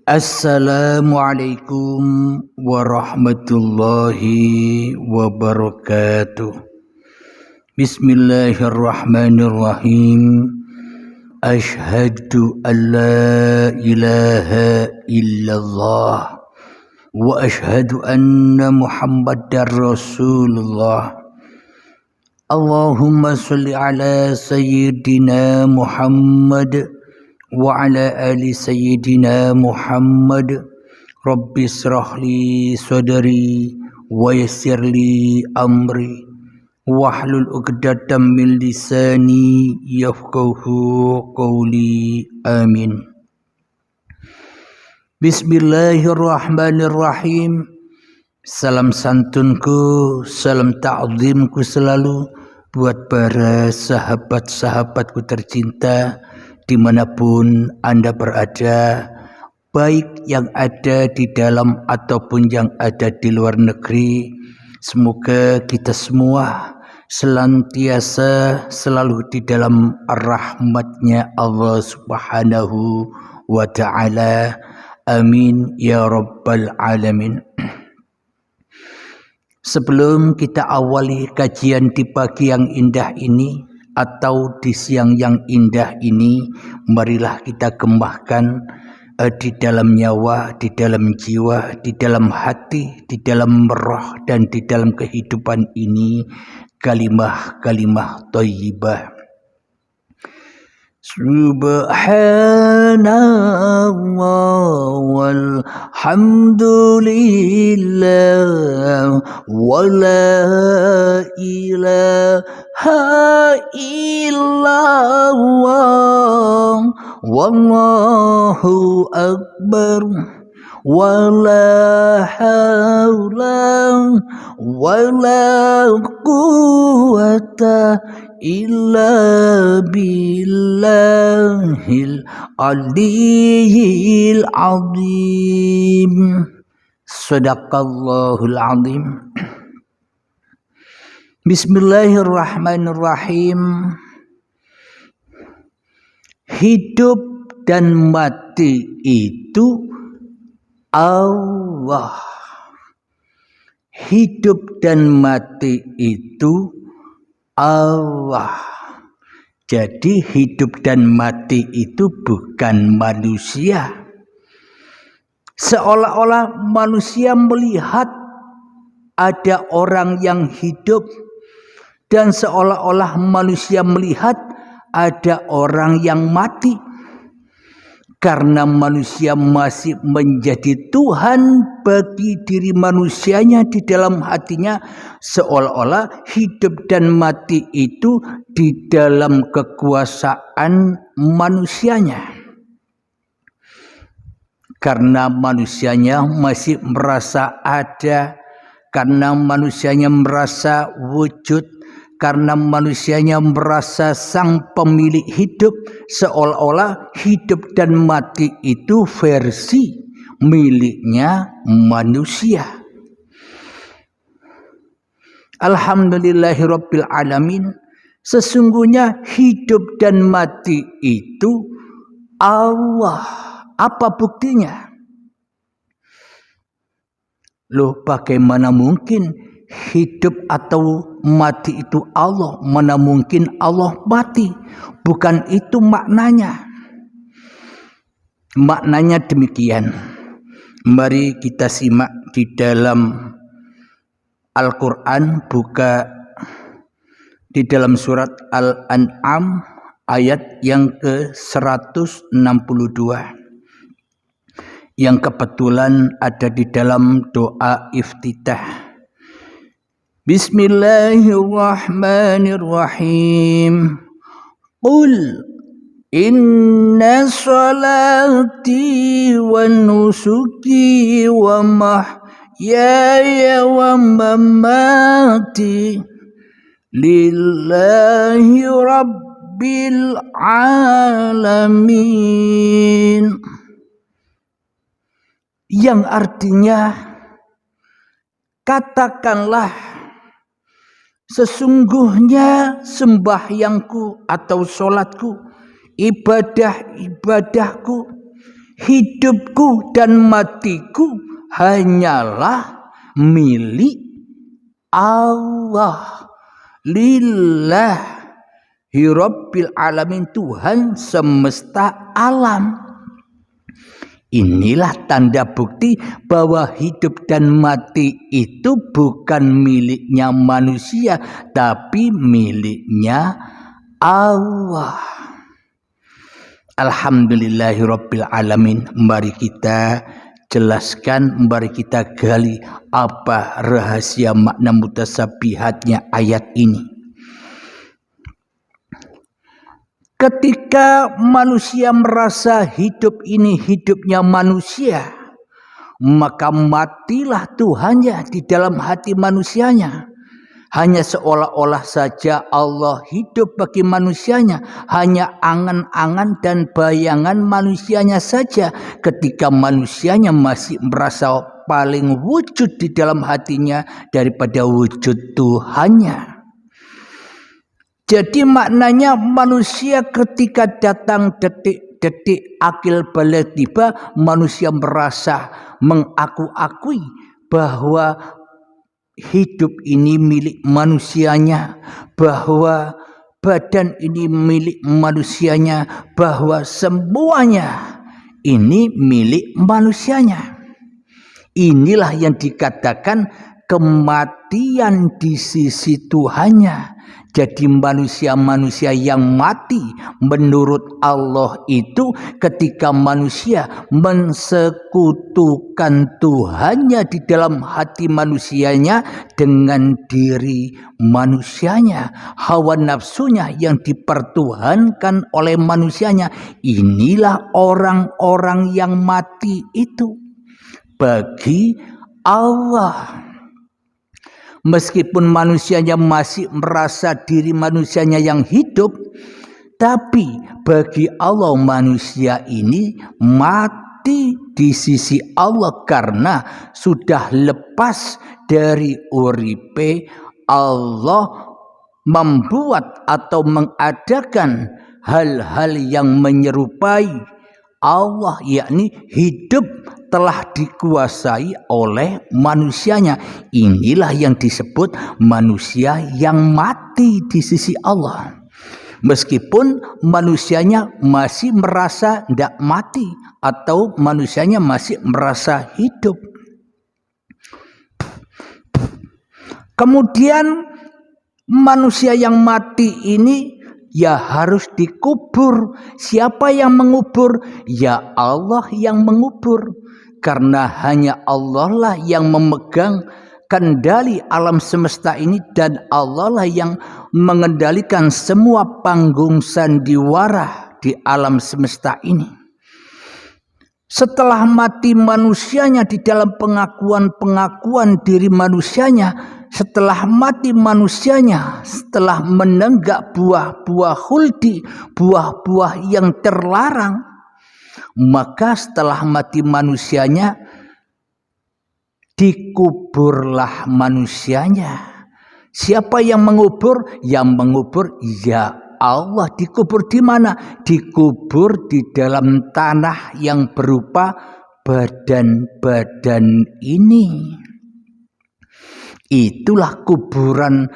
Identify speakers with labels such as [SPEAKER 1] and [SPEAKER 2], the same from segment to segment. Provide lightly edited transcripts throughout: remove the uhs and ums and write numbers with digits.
[SPEAKER 1] Assalamualaikum warahmatullahi wabarakatuh. Bismillahirrahmanirrahim. Ashhadu an la ilaha illallah wa ashhadu anna Muhammadar Rasulullah. Allahumma salli ala sayyidina Muhammad wa ala ali sayyidina Muhammad. Rabbi israhli sadri wa yassirli amri wahlul 'uqdatam min lisani yafqahu qawli. Amin. Bismillahirrahmanirrahim. Salam santunku, salam ta'zimku selalu buat para sahabat-sahabatku tercinta dimanapun Anda berada, baik yang ada di dalam ataupun yang ada di luar negeri. Semoga kita semua senantiasa selalu di dalam rahmatnya Allah Subhanahu wa ta'ala. Amin ya rabbal alamin. Sebelum kita awali kajian di pagi yang indah ini atau di siang yang indah ini, marilah kita gembahkan di dalam nyawa, di dalam jiwa, di dalam hati, di dalam roh dan di dalam kehidupan ini kalimah-kalimah thayyibah. Subhanallah walhamdulillah wa la ilaha illallah wallahu akbar wala haula wala quwwata illa billahil aliyyil azim. Sadaqallahul azim. Bismillahirrahmanirrahim. Hidup dan mati itu Allah. Hidup dan mati itu Allah. Jadi hidup dan mati itu bukan manusia. Seolah-olah manusia melihat ada orang yang hidup dan seolah-olah manusia melihat ada orang yang mati. Karena manusia masih menjadi Tuhan bagi diri manusianya di dalam hatinya, seolah-olah hidup dan mati itu di dalam kekuasaan manusianya. Karena manusianya masih merasa ada, karena manusianya merasa wujud, karena manusianya merasa sang pemilik hidup, seolah-olah hidup dan mati itu versi miliknya manusia. Alhamdulillahirabbil alamin. Sesungguhnya hidup dan mati itu Allah. Apa buktinya? Loh, bagaimana mungkin hidup atau mati itu Allah? Mana mungkin Allah mati? Bukan itu maknanya. Maknanya demikian. Mari kita simak di dalam Al-Quran, buka di dalam surat Al-An'am ayat yang ke-162. Yang kebetulan ada di dalam doa iftitah. Bismillahirrahmanirrahim. Qul inna salati wa nusuki wa mahyaya wa mamati lillahi rabbil alamin. Yang artinya, katakanlah, sesungguhnya sembahyangku atau solatku, ibadahku, hidupku dan matiku hanyalah milik Allah. Lillahi Rabbil Alamin, Tuhan semesta alam. Inilah tanda bukti bahwa hidup dan mati itu bukan miliknya manusia, tapi miliknya Allah. Alhamdulillahirabbil alamin. Mari kita jelaskan, mari kita gali apa rahasia makna mutasabihatnya ayat ini. Ketika manusia merasa hidup ini hidupnya manusia, maka matilah Tuhannya di dalam hati manusianya. Hanya seolah-olah saja Allah hidup bagi manusianya, hanya angan-angan dan bayangan manusianya saja. Ketika manusianya masih merasa paling wujud di dalam hatinya daripada wujud Tuhannya. Jadi maknanya manusia ketika datang detik-detik akil balik tiba, manusia merasa mengaku-akui bahwa hidup ini milik manusianya, bahwa badan ini milik manusianya, bahwa semuanya ini milik manusianya. Inilah yang dikatakan kematian di sisi Tuhannya. Jadi manusia-manusia yang mati menurut Allah itu ketika manusia mensekutukan Tuhannya di dalam hati manusianya dengan diri manusianya, hawa nafsunya yang dipertuhankan oleh manusianya. Inilah orang-orang yang mati itu bagi Allah. Meskipun manusianya masih merasa diri manusianya yang hidup, tapi bagi Allah manusia ini mati di sisi Allah karena sudah lepas dari uripe. Allah membuat atau mengadakan hal-hal yang menyerupai Allah, yakni hidup telah dikuasai oleh manusianya. Inilah yang disebut manusia yang mati di sisi Allah. Meskipun manusianya masih merasa tidak mati atau manusianya masih merasa hidup. Kemudian manusia yang mati ini ya harus dikubur. Siapa yang mengubur? Ya Allah yang mengubur. Karena hanya Allah lah yang memegang kendali alam semesta ini, dan Allah lah yang mengendalikan semua panggung sandiwara di alam semesta ini. Setelah mati manusianya di dalam pengakuan-pengakuan diri manusianya, setelah mati manusianya, setelah menenggak buah-buah khuldi, buah-buah yang terlarang, maka setelah mati manusianya dikuburlah manusianya. Siapa yang mengubur? Yang mengubur ya Allah. Dikubur di mana? Dikubur di dalam tanah yang berupa badan-badan ini. Itulah kuburan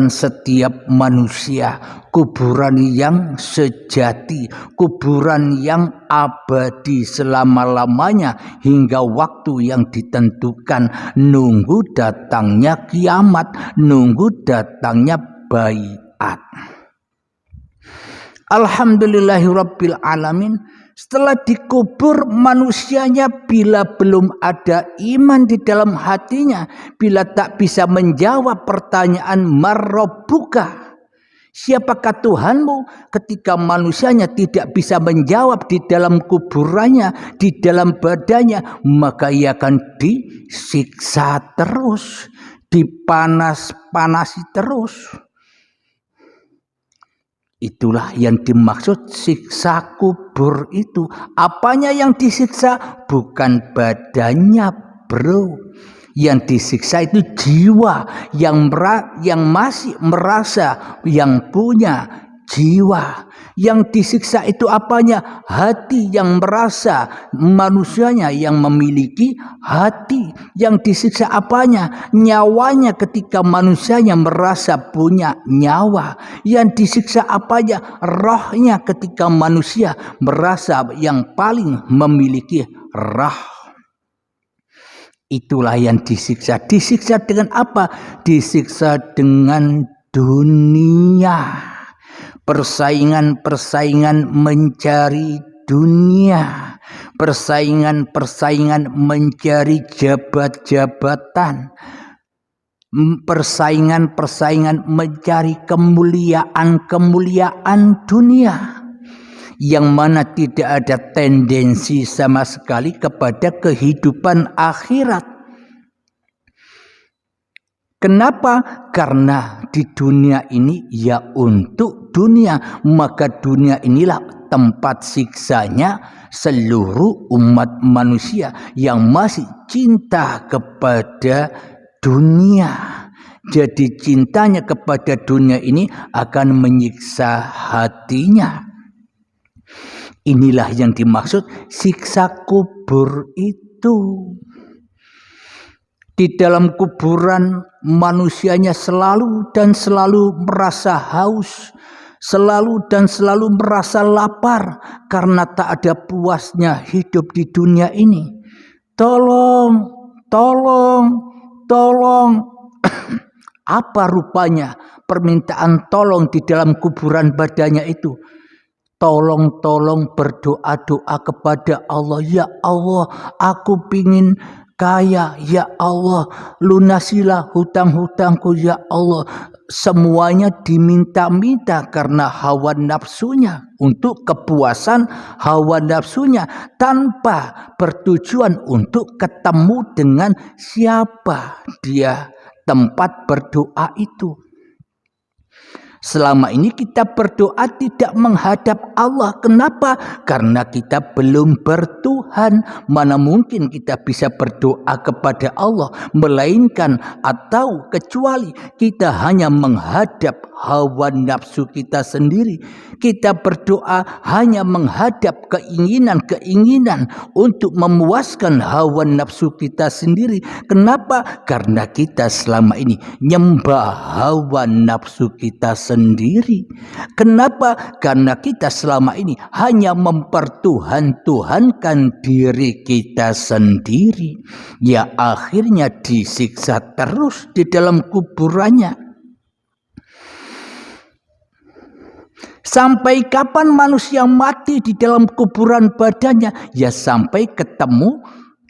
[SPEAKER 1] setiap manusia, kuburan yang sejati, kuburan yang abadi selama-lamanya hingga waktu yang ditentukan, nunggu datangnya kiamat, nunggu datangnya baiat. Alhamdulillahirabbil alamin. Setelah dikubur manusianya, bila belum ada iman di dalam hatinya, bila tak bisa menjawab pertanyaan marrabbuka, siapakah Tuhanmu, ketika manusianya tidak bisa menjawab di dalam kuburannya, di dalam badannya, maka ia akan disiksa terus, dipanas-panasi terus. Itulah yang dimaksud siksa kubur itu. Apanya yang disiksa? Bukan badannya, bro. Yang disiksa itu jiwa yang masih merasa, yang punya jiwa. Yang disiksa itu apanya? Hati yang merasa, manusianya yang memiliki hati. Yang disiksa apanya? Nyawanya ketika manusianya merasa punya nyawa. Yang disiksa apanya? Rohnya ketika manusia merasa yang paling memiliki roh. Itulah yang disiksa. Disiksa dengan apa? Disiksa dengan dunia. Persaingan-persaingan mencari dunia, persaingan-persaingan mencari jabat-jabatan, persaingan-persaingan mencari kemuliaan-kemuliaan dunia, yang mana tidak ada tendensi sama sekali kepada kehidupan akhirat. Kenapa? Karena di dunia ini ya untuk dunia, maka dunia inilah tempat siksanya seluruh umat manusia yang masih cinta kepada dunia. Jadi cintanya kepada dunia ini akan menyiksa hatinya. Inilah yang dimaksud siksa kubur itu. Di dalam kuburan manusianya selalu dan selalu merasa haus, selalu dan selalu merasa lapar karena tak ada puasnya hidup di dunia ini. Tolong, tolong, tolong. Apa rupanya permintaan tolong di dalam kuburan badannya itu? Tolong berdoa-doa kepada Allah. Ya Allah, aku pingin kaya, ya Allah, lunasilah hutang-hutangku, ya Allah. Semuanya diminta-minta karena hawa nafsunya, untuk kepuasan hawa nafsunya, tanpa bertujuan untuk ketemu dengan siapa dia tempat berdoa itu. Selama ini kita berdoa tidak menghadap Allah. Kenapa? Karena kita belum bertuhan. Mana mungkin kita bisa berdoa kepada Allah, melainkan atau kecuali kita hanya menghadap hawa nafsu kita sendiri. Kita berdoa hanya menghadap keinginan-keinginan untuk memuaskan hawa nafsu kita sendiri. Kenapa? Karena kita selama ini nyembah hawa nafsu kita sendiri. Kenapa? Karena kita selama ini hanya mempertuhan-tuhankan diri kita sendiri. Ya akhirnya disiksa terus di dalam kuburannya. Sampai kapan manusia mati di dalam kuburan badannya? Ya sampai ketemu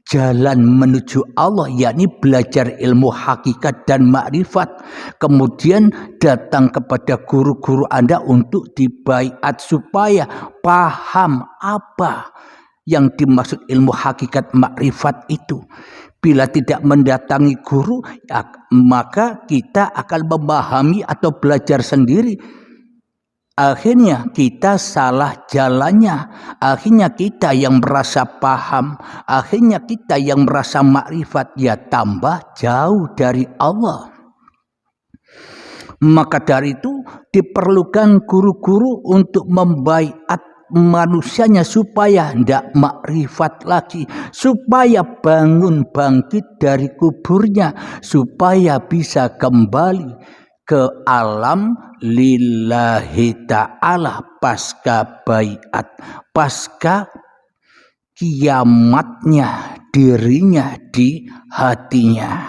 [SPEAKER 1] jalan menuju Allah, yakni belajar ilmu hakikat dan makrifat. Kemudian datang kepada guru-guru Anda untuk dibaiat supaya paham apa yang dimaksud ilmu hakikat makrifat itu. Bila tidak mendatangi guru, maka kita akan memahami atau belajar sendiri. Akhirnya kita salah jalannya. Akhirnya kita yang merasa paham, akhirnya kita yang merasa makrifat, ya tambah jauh dari Allah. Maka dari itu diperlukan guru-guru untuk membaiat manusianya supaya tidak makrifat lagi, supaya bangun bangkit dari kuburnya, supaya bisa kembali ke alam lillahi ta'ala pasca baiat, pasca kiamatnya dirinya di hatinya.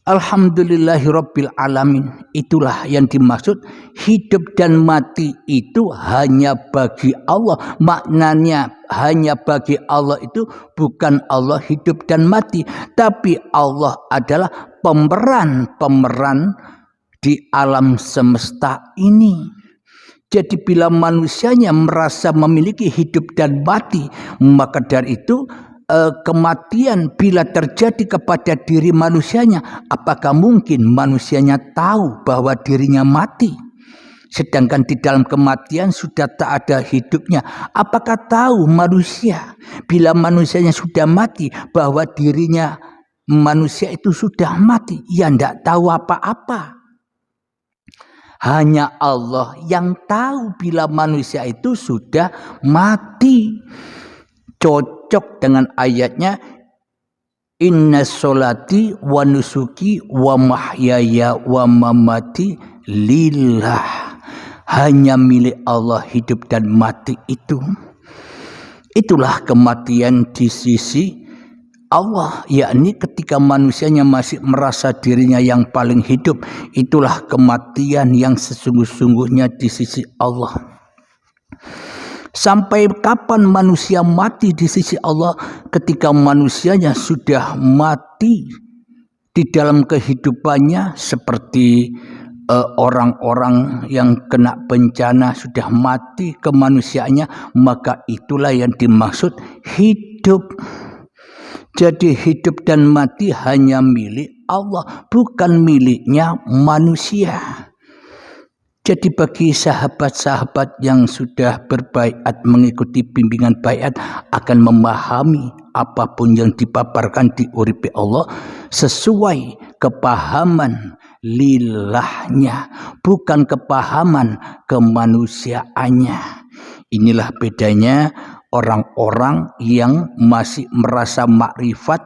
[SPEAKER 1] Alhamdulillahirabbil alamin. Itulah yang dimaksud hidup dan mati itu hanya bagi Allah. Maknanya hanya bagi Allah itu bukan Allah hidup dan mati, tapi Allah adalah pemeran-pemeran di alam semesta ini. Jadi bila manusianya merasa memiliki hidup dan mati, maka dari itu kematian bila terjadi kepada diri manusianya, apakah mungkin manusianya tahu bahwa dirinya mati? Sedangkan di dalam kematian sudah tak ada hidupnya. Apakah tahu manusia bila manusianya sudah mati bahwa dirinya manusia itu sudah mati? Ya tidak tahu apa-apa. Hanya Allah yang tahu bila manusia itu sudah mati. Cocok dengan ayatnya, inna sholati wa nusuki wa mahyaya wa mamati lillah. Hanya milik Allah hidup dan mati itu. Itulah kematian di sisi Allah, yakni ketika manusianya masih merasa dirinya yang paling hidup. Itulah kematian yang sesungguh-sungguhnya di sisi Allah. Sampai kapan manusia mati di sisi Allah? Ketika manusianya sudah mati di dalam kehidupannya, seperti orang-orang yang kena bencana sudah mati kemanusiaannya, maka itulah yang dimaksud hidup. Jadi hidup dan mati hanya milik Allah, bukan miliknya manusia. Jadi bagi sahabat-sahabat yang sudah berbaiat mengikuti bimbingan baiat akan memahami apapun yang dipaparkan di uripe Allah sesuai kepahaman lillahnya, bukan kepahaman kemanusiaannya. Inilah bedanya orang-orang yang masih merasa makrifat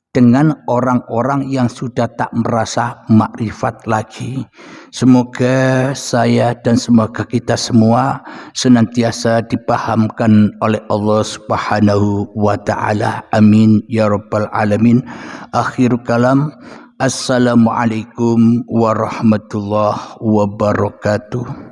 [SPEAKER 1] dengan orang-orang yang sudah tak merasa makrifat lagi. Semoga saya dan semoga kita semua senantiasa dipahamkan oleh Allah Subhanahu wa taala. Amin ya rabbal alamin. Akhir kalam, assalamualaikum warahmatullahi wabarakatuh.